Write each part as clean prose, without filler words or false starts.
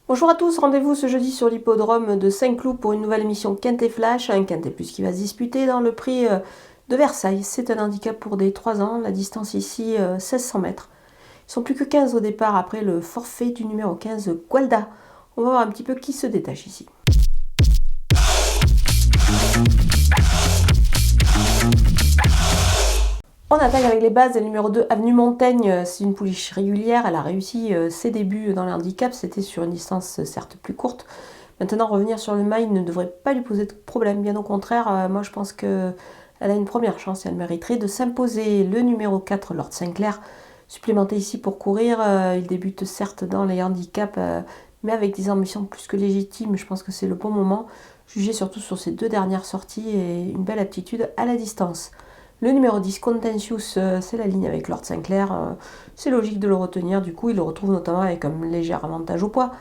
Bonjour à tous, rendez-vous ce jeudi sur l'hippodrome de Saint-Cloud pour une nouvelle émission Quintet Flash, un Quintet Plus qui va se disputer dans le prix de Versailles. C'est un handicap pour des 3 ans, la distance ici 1600 mètres. Ils sont plus que 15 au départ après le forfait du numéro 15 Gualda. On va voir un petit peu qui se détache ici. On attaque avec les bases. Le numéro 2, Avenue Montaigne, c'est une pouliche régulière. Elle a réussi ses débuts dans le handicap. C'était sur une distance certes plus courte. Maintenant, revenir sur le mail ne devrait pas lui poser de problème. Bien au contraire, moi je pense qu'elle a une première chance et elle mériterait de s'imposer. Le numéro 4, Lord Sinclair, supplémenté ici pour courir. Il débute certes dans les handicaps, mais avec des ambitions plus que légitimes. Je pense que c'est le bon moment. Jugé surtout sur ses 2 dernières sorties et une belle aptitude à la distance. Le numéro 10, Contentious, c'est la ligne avec Lord Sinclair. C'est logique de le retenir. Du coup, il le retrouve notamment avec un léger avantage au poids.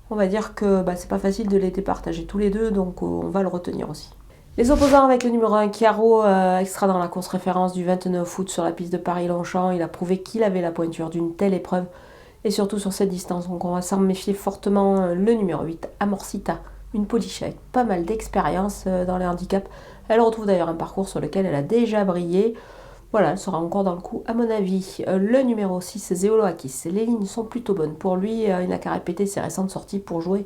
On va dire que c'est pas facile de les départager tous les deux, donc on va le retenir aussi. Les opposants avec le numéro 1, Chiaro, extra dans la course référence du 29 août sur la piste de Paris-Longchamp. Il a prouvé qu'il avait la pointure d'une telle épreuve, et surtout sur cette distance. Donc on va s'en méfier fortement. Le numéro 8, Amorcita, une pouliche avec pas mal d'expérience dans les handicaps. Elle retrouve d'ailleurs un parcours sur lequel elle a déjà brillé. Voilà, elle sera encore dans le coup à mon avis. Le numéro 6, Zeoloakis. Les lignes sont plutôt bonnes pour lui. Il n'a qu'à répéter ses récentes sorties pour jouer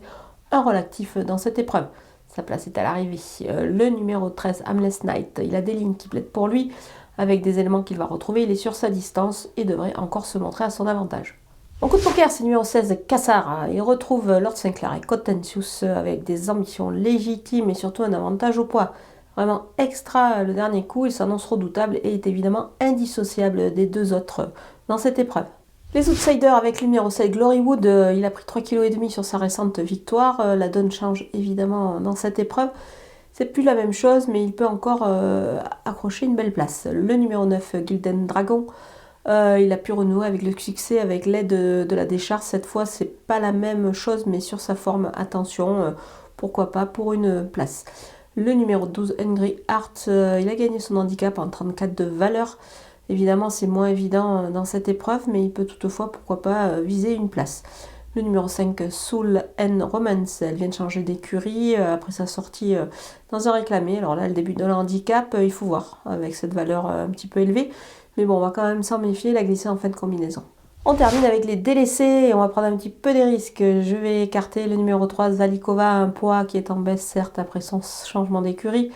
un rôle actif dans cette épreuve. Sa place est à l'arrivée. Le numéro 13, Amless Knight. Il a des lignes qui plaident pour lui, avec des éléments qu'il va retrouver. Il est sur sa distance et devrait encore se montrer à son avantage. En coup de poker, c'est numéro 16, Cassar. Il retrouve Lord Sinclair et Contentious avec des ambitions légitimes et surtout un avantage au poids. Vraiment extra le dernier coup, il s'annonce redoutable et est évidemment indissociable des 2 autres dans cette épreuve. Les outsiders avec le numéro 7, Glorywood, il a pris 3,5 kg sur sa récente victoire. La donne change évidemment dans cette épreuve. C'est plus la même chose, mais il peut encore accrocher une belle place. Le numéro 9, Gilden Dragon, il a pu renouer avec le succès avec l'aide de la décharge. Cette fois, c'est pas la même chose, mais sur sa forme, attention, pourquoi pas pour une place. Le numéro 12, Angry Heart, il a gagné son handicap en 34 de valeur. Évidemment, c'est moins évident dans cette épreuve, mais il peut toutefois, pourquoi pas, viser une place. Le numéro 5, Soul and Romance, elle vient de changer d'écurie après sa sortie dans un réclamé. Alors là, le début de le handicap, il faut voir, avec cette valeur un petit peu élevée. Mais bon, on va quand même s'en méfier, la glisser en fin de combinaison. On termine avec les délaissés et on va prendre un petit peu des risques. Je vais écarter le numéro 3, Zalikova, un poids qui est en baisse certes après son changement d'écurie,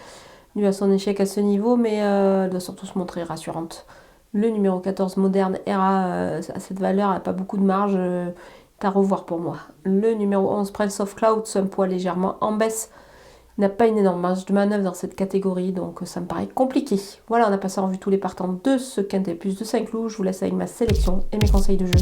dû à son échec à ce niveau, mais elle doit surtout se montrer rassurante. Le numéro 14, Moderne Era, à cette valeur, elle n'a pas beaucoup de marge, c'est à revoir pour moi. Le numéro 11, Prince of Clouds, un poids légèrement en baisse. Il n'a pas une énorme marge de manœuvre dans cette catégorie, donc ça me paraît compliqué. Voilà, on a passé en revue tous les partants de ce Quintet Plus de Saint-Cloud. Je vous laisse avec ma sélection et mes conseils de jeu.